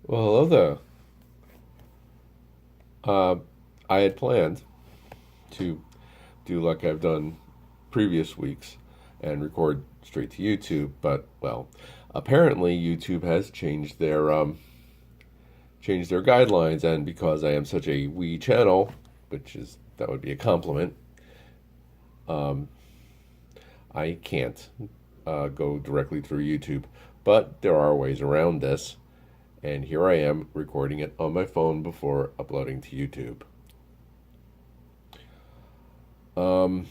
Well, hello there. Uh, I had planned to do like I've done previous weeks and record straight to YouTube, but well, apparently YouTube has changed their guidelines, and because I am such a wee channel, which is that would be a compliment, um, I can't go directly through YouTube. But there are ways around this, and here I am recording it on my phone before uploading to YouTube. Um,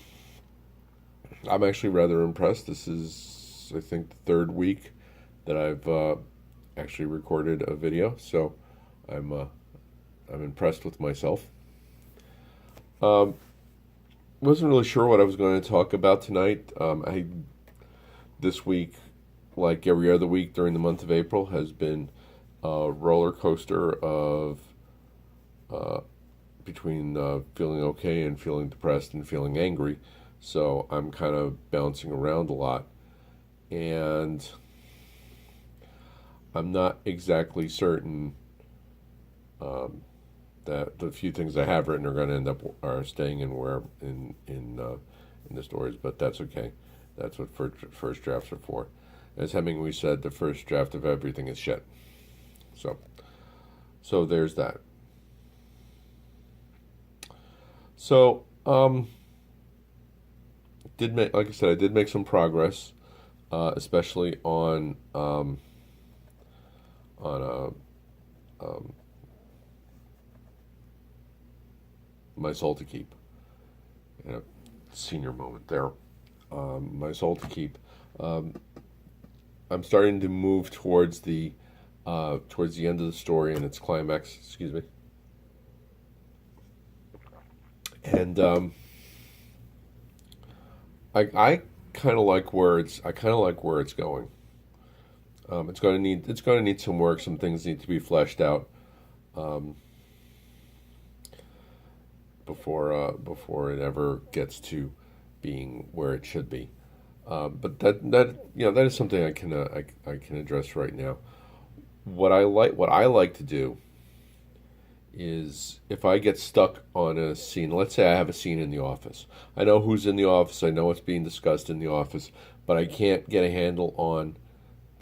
I'm actually rather impressed. This is, I think, the third week that I've actually recorded a video, so I'm uh, I'm impressed with myself. Um, wasn't really sure what I was going to talk about tonight. I This week, like every other week during the month of April, has been a roller coaster of uh, between feeling okay and feeling depressed and feeling angry. So I'm kind of bouncing around a lot, and I'm not exactly certain um, that the few things I have written are going to end up are staying in where in the stories, but that's okay. That's what first drafts are for. As Hemingway said, the first draft of everything is shit. So so there's that. So did make like I said, I did make some progress, especially on my soul to keep. You know, senior moment there. My soul to keep. Um, I'm starting to move towards the end of the story and its climax. Excuse me. And I kind of like where it's going. It's going to need some work. Some things need to be fleshed out um, before it ever gets to being where it should be. But that is something I can address right now. What I like to do is if I get stuck on a scene. Let's say I have a scene in the office. I know who's in the office. I know what's being discussed in the office, but I can't get a handle on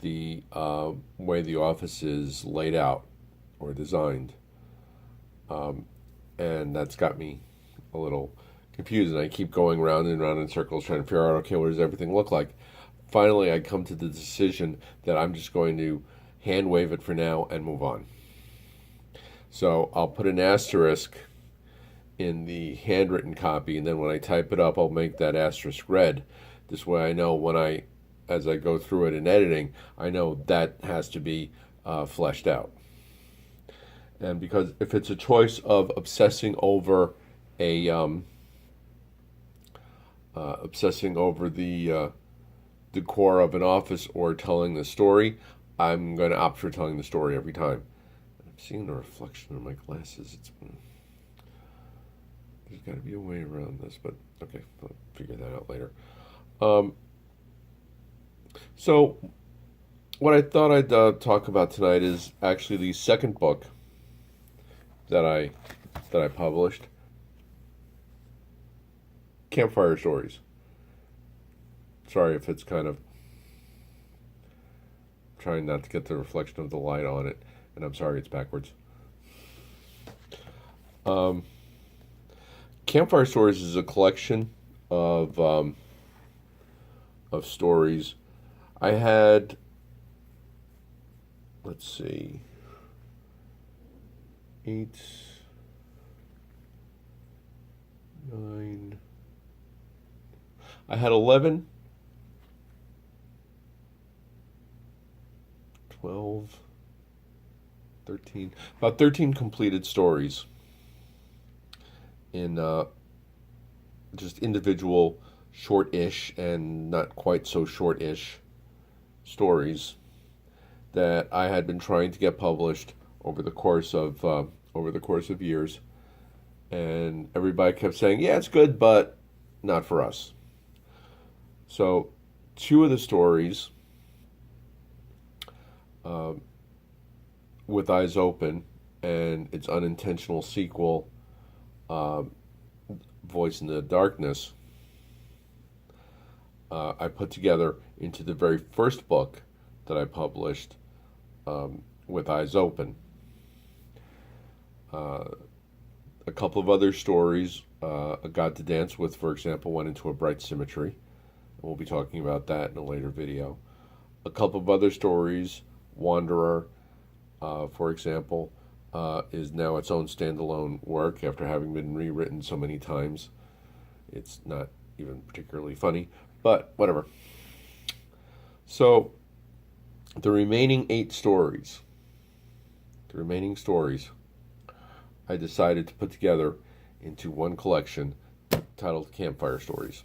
the way the office is laid out or designed, and that's got me a little confused. And I keep going round and round in circles trying to figure out, okay, what does everything look like? Finally, I come to the decision that I'm just going to hand wave it for now and move on. So I'll put an asterisk in the handwritten copy, and then when I type it up, I'll make that asterisk red. This way, I know as I go through it in editing, I know that has to be fleshed out. And because if it's a choice of a obsessing over the decor of an office or telling the story, I'm going to opt for telling the story every time. I'm seeing the reflection in my glasses. There's got to be a way around this, but okay, I'll figure that out later. Um, so what I thought I'd talk about tonight is actually the second book that I published, Campfire Stories. Sorry if it's kind of trying not to get the reflection of the light on it, and I'm sorry it's backwards. Um, Campfire Stories is a collection of stories. I had, let's see, eight, nine. I had 11, 12, 13, about 13 completed stories in just individual short-ish and not quite so short-ish stories that I had been trying to get published over the course of years, and everybody kept saying, "Yeah, it's good, but not for us." So, two of the stories uh, With Eyes Open and its unintentional sequel, uh, Voice in the Darkness, I put together into the very first book that I published, With Eyes Open. A couple of other stories, A God to Dance With, for example, went into a bright Symmetry. We'll be talking about that in a later video. A couple of other stories, Wanderer, for example, is now its own standalone work after having been rewritten so many times. It's not even particularly funny, but whatever. So, the remaining stories, I decided to put together into one collection titled Campfire Stories.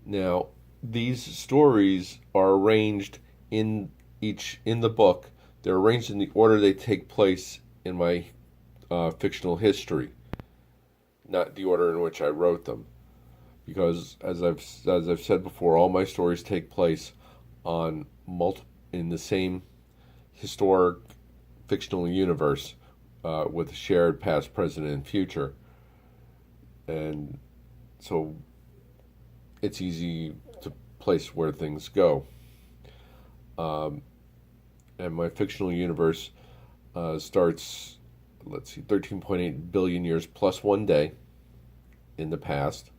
Now, these stories are arranged in the book. They're arranged in the order they take place in my fictional history, not the order in which I wrote them. Because as I've said before, all my stories take place in the same historic fictional universe, with a shared past, present, and future, and so it's easy to place where things go. And my fictional universe starts, 13.8 billion years plus one day in the past,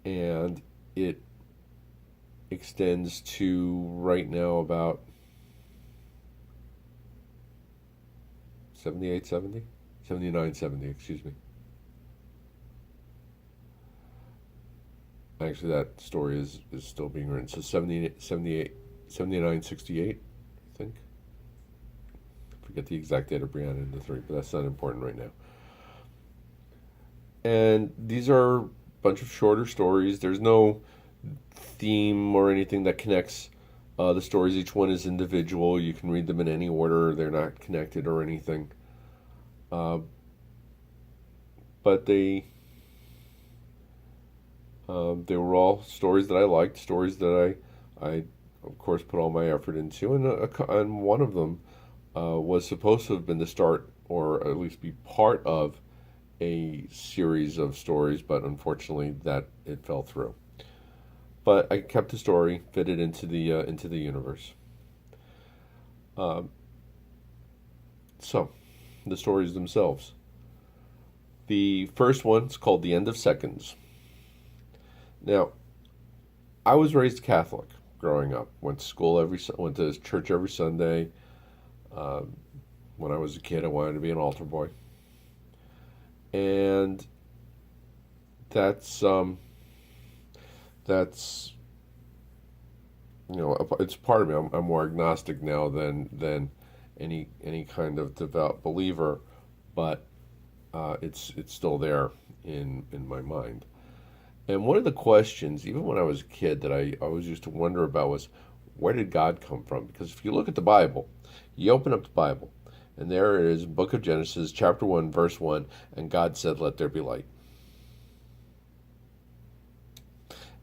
and it extends to right now about 7970, excuse me. Actually, that story is still being written. So 7968, I think. I forget the exact date of Brianna and the three, but that's not important right now. And these are a bunch of shorter stories. There's no theme or anything that connects the stories. Each one is individual. You can read them in any order. They're not connected or anything. But they were all stories that I liked, stories that I of course put all my effort into, and one of them was supposed to have been the start, or at least be part of, a series of stories, but unfortunately that it fell through. But I kept the story, fit it into the universe. So, the stories themselves. The first one's called The End of Seconds. Now, I was raised Catholic growing up. Went to church every Sunday. When I was a kid, I wanted to be an altar boy, and that's it's part of me. I'm more agnostic now than any kind of devout believer, but it's still there in my mind. And one of the questions, even when I was a kid, that I always used to wonder about was, where did God come from? Because if you look at the Bible, you open up the Bible, and there it is, Book of Genesis, chapter 1, verse 1, and God said, "Let there be light."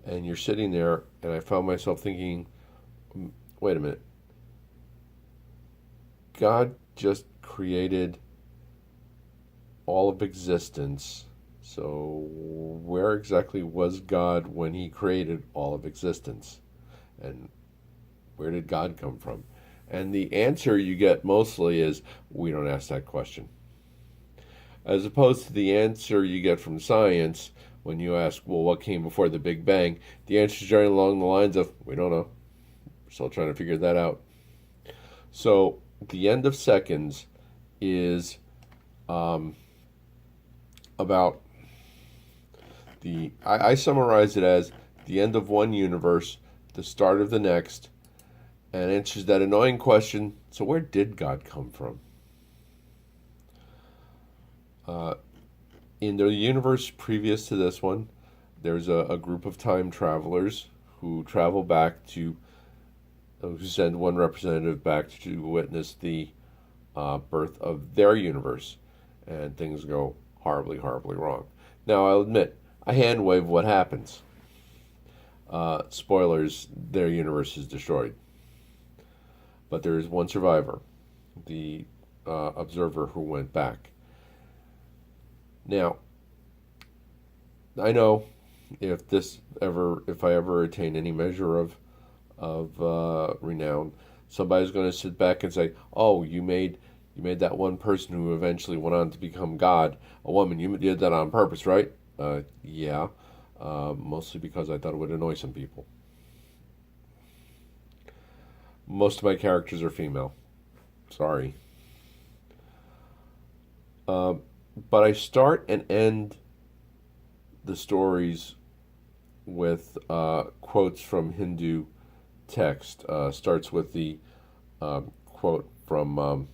And you're sitting there, and I found myself thinking, wait a minute. God just created all of existence. So where exactly was God when he created all of existence? And where did God come from? And the answer you get mostly is, we don't ask that question. As opposed to the answer you get from science when you ask, well, what came before the Big Bang? The answer is generally along the lines of, we don't know. We're still trying to figure that out. So The End of Seconds is about I summarize it as the end of one universe, the start of the next, and answers that annoying question, so where did God come from? In the universe previous to this one, there's a group of time travelers who travel back who send one representative back to witness the birth of their universe, and things go horribly, horribly wrong. Now, I'll admit, I hand wave what happens. Spoilers, their universe is destroyed. but there is one survivor, the observer who went back. Now, I know if I ever attain any measure of renown, somebody's going to sit back and say, "Oh, you made that one person who eventually went on to become God a woman. You did that on purpose, right?" Yeah, mostly because I thought it would annoy some people. Most of my characters are female. Sorry. Uh, but I start and end the stories with quotes from Hindu text. Starts with the quote from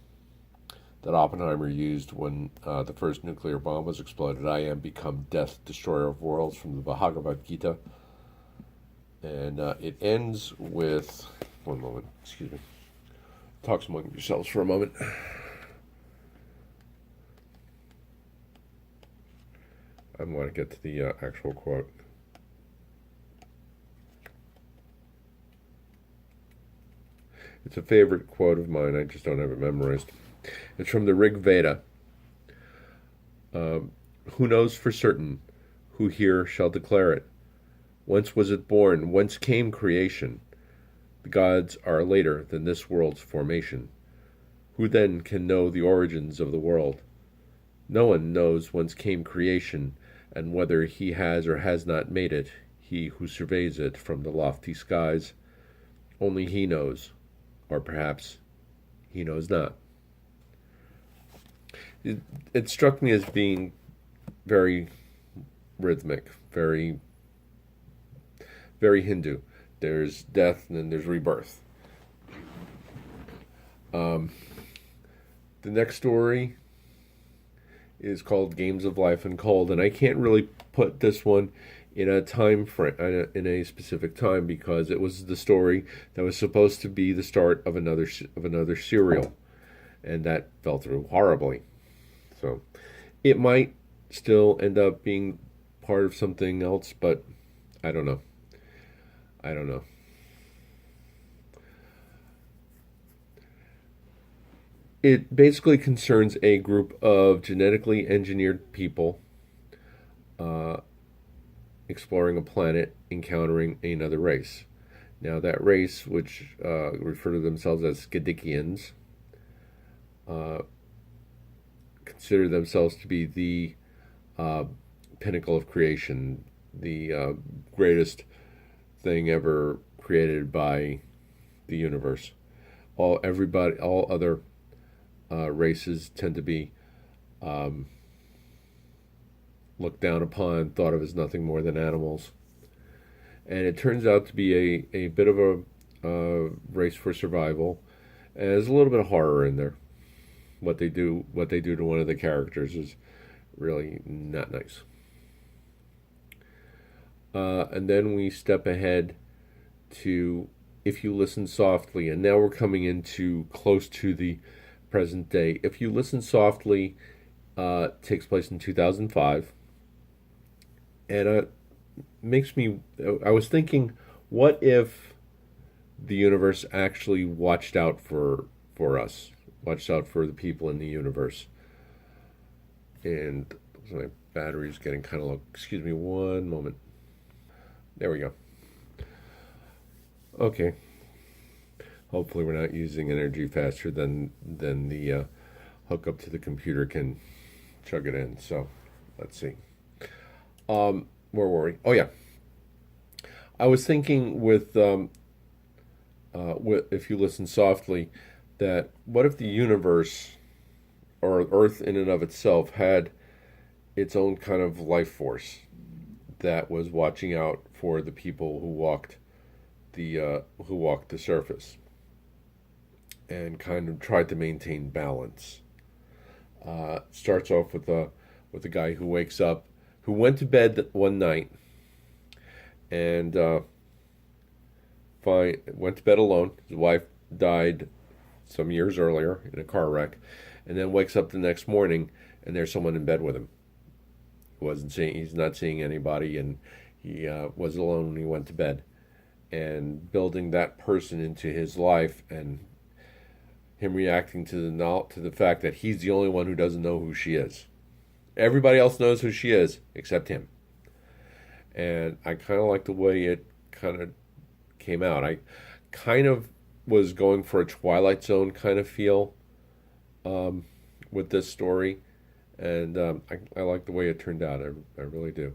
that Oppenheimer used when the first nuclear bomb was exploded. "I am become death, destroyer of worlds," from the Bhagavad Gita. And it ends with, one moment, excuse me. Talk among yourselves for a moment. I want to get to the actual quote. It's a favorite quote of mine. I just don't have it memorized. It's from the Rig Veda. Who knows for certain? Who here shall declare it? Whence was it born? Whence came creation? The gods are later than this world's formation. Who then can know the origins of the world? No one knows whence came creation, and whether he has or has not made it, he who surveys it from the lofty skies. Only he knows, or perhaps he knows not. It struck me as being very rhythmic, very Hindu. There's death and then there's rebirth. The next story is called Games of Life and Cold, and I can't really put this one in a time frame, in a specific time, because it was the story that was supposed to be the start of another serial, and that fell through horribly. So it might still end up being part of something else, but I don't know. I don't know. It basically concerns a group of genetically engineered people uh, exploring a planet, encountering another race. Now, that race, which refer to themselves as Skadikians, uh, consider themselves to be the uh, pinnacle of creation, the greatest thing ever created by the universe. All other races tend to be um, looked down upon, thought of as nothing more than animals. And it turns out to be a bit of a race for survival. And there's a little bit of horror in there. What they do to one of the characters is really not nice. And then we step ahead to If You Listen Softly, and now we're coming into close to the present day. If You Listen Softly takes place in 2005, and makes me. I was thinking, what if the universe actually watched out for us, watched out for the people in the universe? And my battery's getting kind of low. Excuse me, one moment. There we go. Okay. Hopefully, we're not using energy faster than the hookup to the computer can chug it in. So, let's see. Where were we? Oh yeah, I was thinking with If You Listen Softly, that what if the universe or Earth in and of itself had its own kind of life force that was watching out for the people who walked the surface and kind of tried to maintain balance. Starts off with a guy who wakes up, who went to bed one night and went to bed alone. His wife died some years earlier in a car wreck, and then wakes up the next morning and there's someone in bed with him. He's not seeing anybody, and he was alone when he went to bed. And building that person into his life and him reacting to the fact that he's the only one who doesn't know who she is. Everybody else knows who she is except him. And I kind of like the way it kind of came out. I kind of was going for a Twilight Zone kind of feel with this story, and I like the way it turned out. I really do.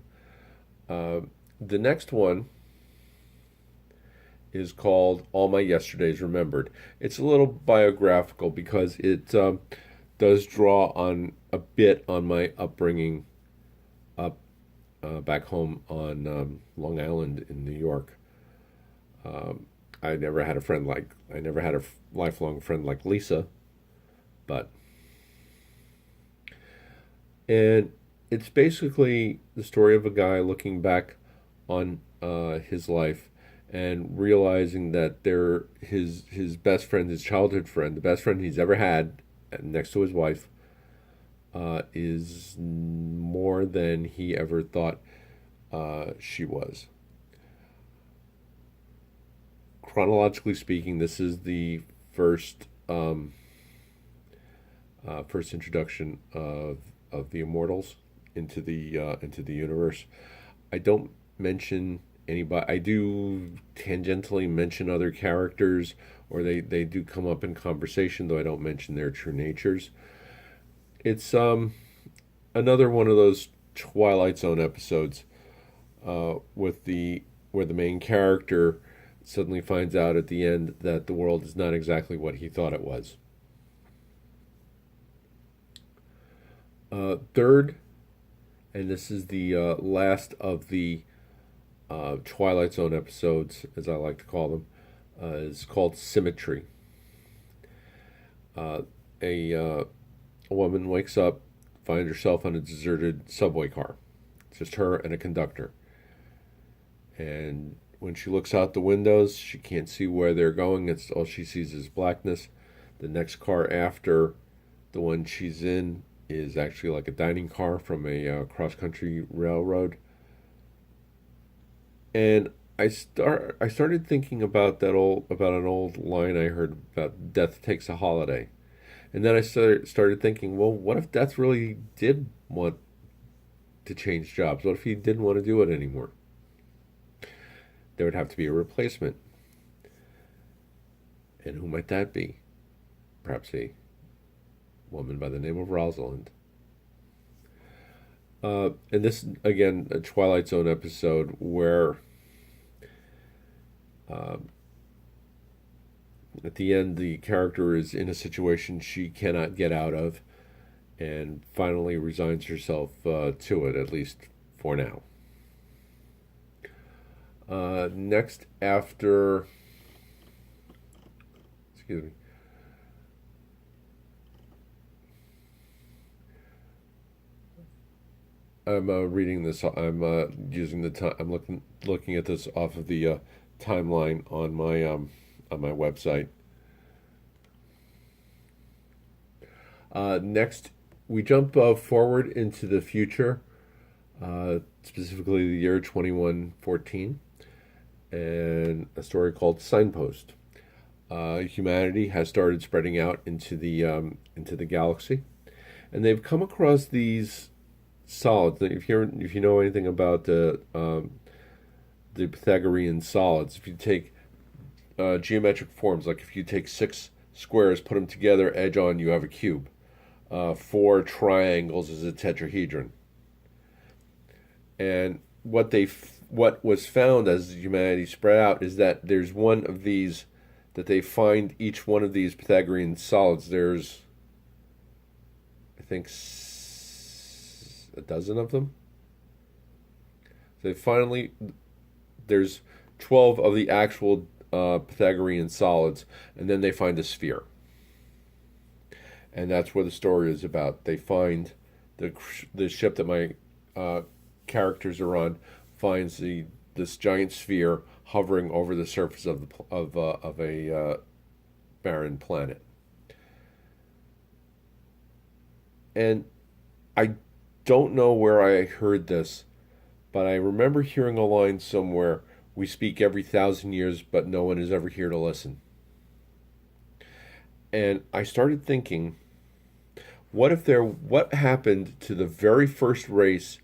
The next one is called All My Yesterdays Remembered. It's a little biographical because it does draw on a bit on my upbringing up back home on Long Island in New York. I never had a lifelong friend like Lisa, but and it's basically the story of a guy looking back on his life and realizing that his best friend, his childhood friend, the best friend he's ever had, next to his wife, is more than he ever thought she was. Chronologically speaking, this is the first introduction of the Immortals into the universe. I don't mention anybody. I do tangentially mention other characters, or they do come up in conversation, though I don't mention their true natures. It's another one of those Twilight Zone episodes where the main character suddenly finds out at the end that the world is not exactly what he thought it was. Third, and this is the last of the Twilight Zone episodes, as I like to call them, is called Symmetry. A woman wakes up, finds herself on a deserted subway car. It's just her and a conductor. And when she looks out the windows, she can't see where they're going. It's all she sees is blackness. The next car after the one she's in is actually like a dining car from a cross-country railroad. And I started thinking about an old line I heard about death takes a holiday. And then I started thinking, well, what if death really did want to change jobs? What if he didn't want to do it anymore? There would have to be a replacement. And who might that be? Perhaps a woman by the name of Rosalind. And this, again, a Twilight Zone episode where at the end the character is in a situation she cannot get out of and finally resigns herself to it, at least for now. Next, after, excuse me, I'm reading this. I'm using the time. I'm looking at this off of the timeline on my website. Next, we jump forward into the future, specifically the year 2114. And a story called Signpost. Humanity has started spreading out into the galaxy, and they've come across these solids. If you know anything about the Pythagorean solids, if you take geometric forms, like if you take 6 squares, put them together, edge on, you have a cube. 4 triangles is a tetrahedron. And what was found as humanity spread out is that there's one of these, that they find each one of these Pythagorean solids. There's, I think, a dozen of them. There's 12 of the actual Pythagorean solids, and then they find a sphere. And that's where the story is about. They find the ship that my characters are on finds this giant sphere hovering over the surface of a barren planet. And I don't know where I heard this, but I remember hearing a line somewhere: "We speak every 1,000 years, but no one is ever here to listen." And I started thinking, what happened to the very first race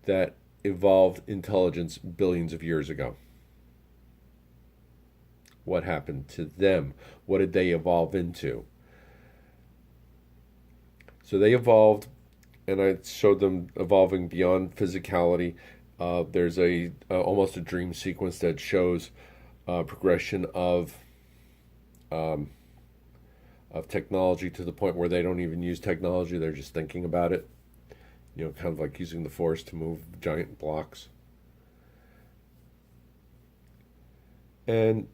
that evolved intelligence billions of years ago? What happened to them? What did they evolve into? So they evolved, and I showed them evolving beyond physicality. There's a almost a dream sequence that shows progression um, of technology to the point where they don't even use technology; they're just thinking about it. You know, kind of like using the force to move giant blocks. And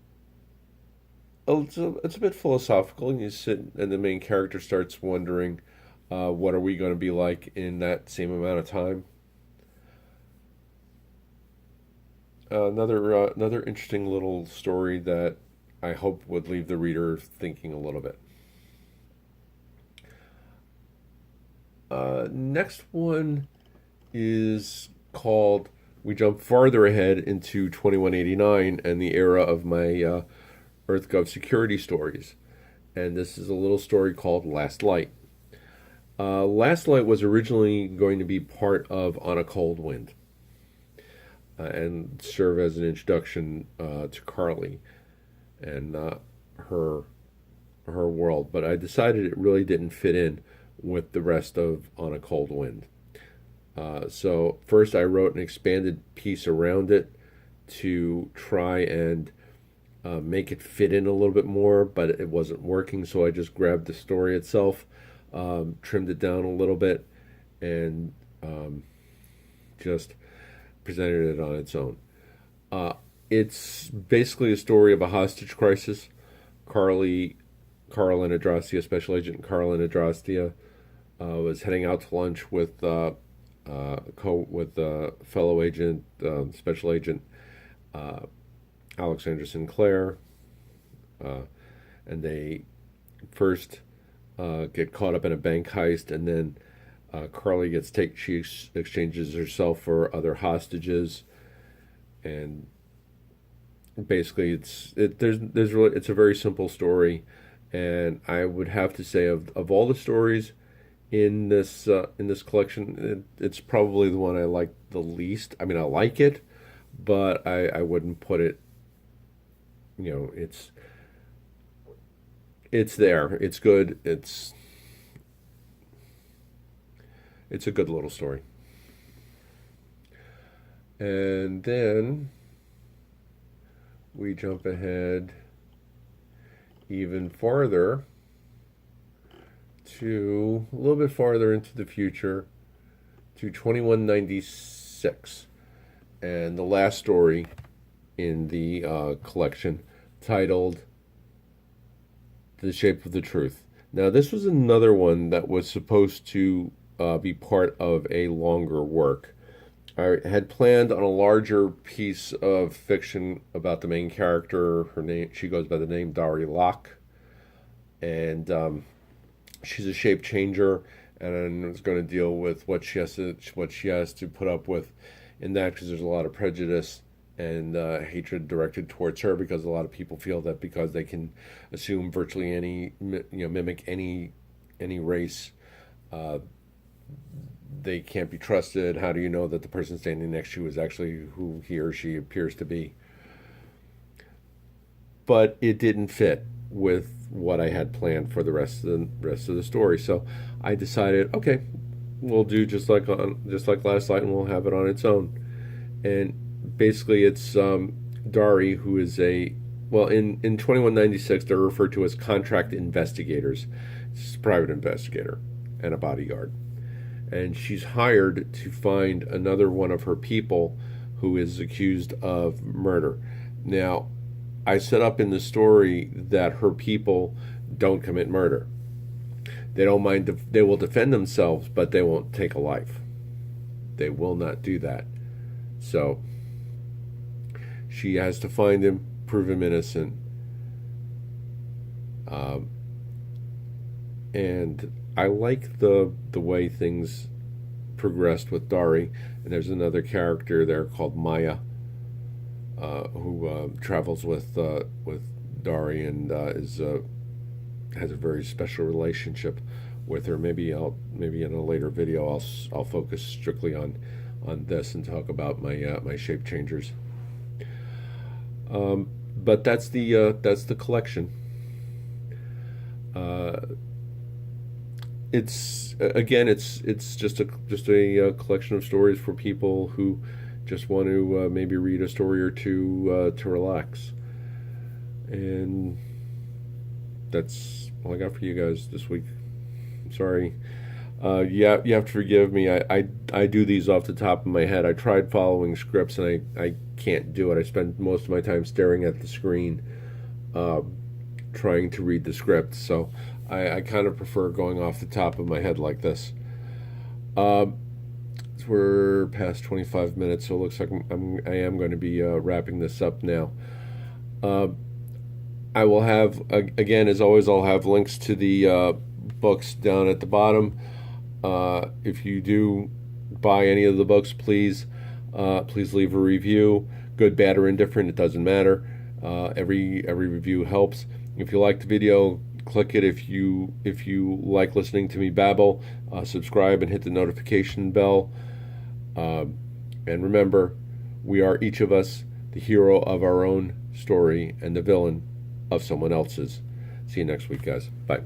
it's a bit philosophical, and you sit, and the main character starts wondering, what are we going to be like in that same amount of time? Another interesting little story that I hope would leave the reader thinking a little bit. Next one is called. We jump farther ahead into 2189 and the era of my EarthGov security stories, and this is a little story called Last Light. Last Light was originally going to be part of On a Cold Wind, and serve as an introduction to Carly and her her world. But I decided it really didn't fit in with the rest of On a Cold Wind. So first, I wrote an expanded piece around it to try and make it fit in a little bit more, but it wasn't working. So I just grabbed the story itself, trimmed it down a little bit, and just presented it on its own. Uh, it's basically a story of a hostage crisis. Carly, Carl Anadrastia, Special Agent Carl Anadrastia, was heading out to lunch with fellow agent, Special Agent uh, Alexandra Sinclair, uh, and they first get caught up in a bank heist, and then Carly gets take she exchanges herself for other hostages, and basically there's really it's a very simple story, and I would have to say of all the stories in this collection, it's probably the one I like the least. I mean, I like it, but I wouldn't put it. You know, it's there. It's good. It's a good little story. And then we jump ahead even farther to a little bit farther into the future to 2196. And the last story in the collection, titled The Shape of the Truth. Now, this was another one that was supposed to be part of a longer work. I had planned on a larger piece of fiction about the main character. Her name, she goes by the name Dari Locke, and she's a shape changer, and it's going to deal with what she has to put up with in that, because there's a lot of prejudice and hatred directed towards her, because a lot of people feel that because they can assume virtually any, mimic any race, uh, they can't be trusted. How do you know that the person standing next to you is actually who he or she appears to be? But it didn't fit with what I had planned for the rest of the story. So I decided, okay, we'll do just like Last Light, and we'll have it on its own. And basically, it's Dari, who is in 2196 they're referred to as contract investigators. She's a private investigator and a bodyguard, and she's hired to find another one of her people who is accused of murder. Now, I set up in the story that her people don't commit murder. They don't mind. They will defend themselves, but they won't take a life. They will not do that. So she has to find him, prove him innocent, um, and I like the way things progressed with Dari. And there's another character there called Maya, who travels with Dari, and is has a very special relationship with her. Maybe in a later video I'll focus strictly on this and talk about my my shape changers. But that's the collection. It's again, it's just a collection of stories for people who just want to maybe read a story or two to relax. And that's all I got for you guys this week. I'm sorry. Yeah, you have to forgive me. I do these off the top of my head. I tried following scripts and I can't do it. I spend most of my time staring at the screen, trying to read the script. So I kind of prefer going off the top of my head like this. We're past 25 minutes, so it looks like I am going to be wrapping this up now. I will have, again, as always, I'll have links to the books down at the bottom. If you do buy any of the books, please leave a review. Good, bad, or indifferent, it doesn't matter. Every review helps. If you like the video, click it. If you like listening to me babble, subscribe and hit the notification bell. And remember, we are each of us the hero of our own story and the villain of someone else's. See you next week, guys. Bye.